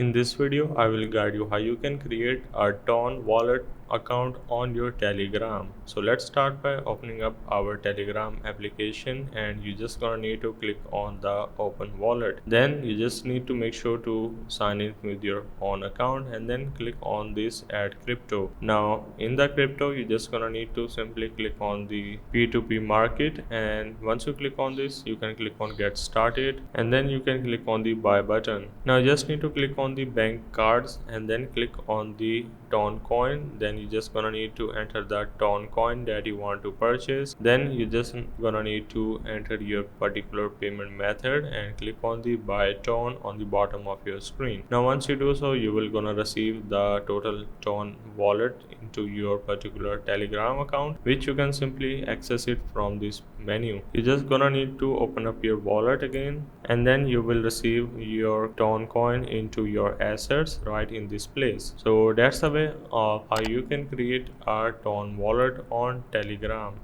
In this video, I will guide you how you can create a Ton wallet account on your Telegram. So let's start by opening up our Telegram application, and you just gonna need to click on the open wallet. Then you just need to make sure to sign in with your own account and then click on this add crypto. Now in the crypto, you just gonna need to simply click on the P2P market, and once you click on this, you can click on get started and then you can click on the buy button. Now you just need to click on the bank cards and then click on the Ton coin. Then you just gonna need to enter the Ton coin that you want to purchase. Then you just gonna need to enter your particular payment method and click on the buy Ton on the bottom of your screen. Now once you do so, you will gonna receive the total Ton wallet into your particular Telegram account, which you can simply access it from this menu. You just gonna need to open up your wallet again, and then you will receive your Ton coin into your assets right in this place. So that's the way of how you can create a Ton wallet on Telegram.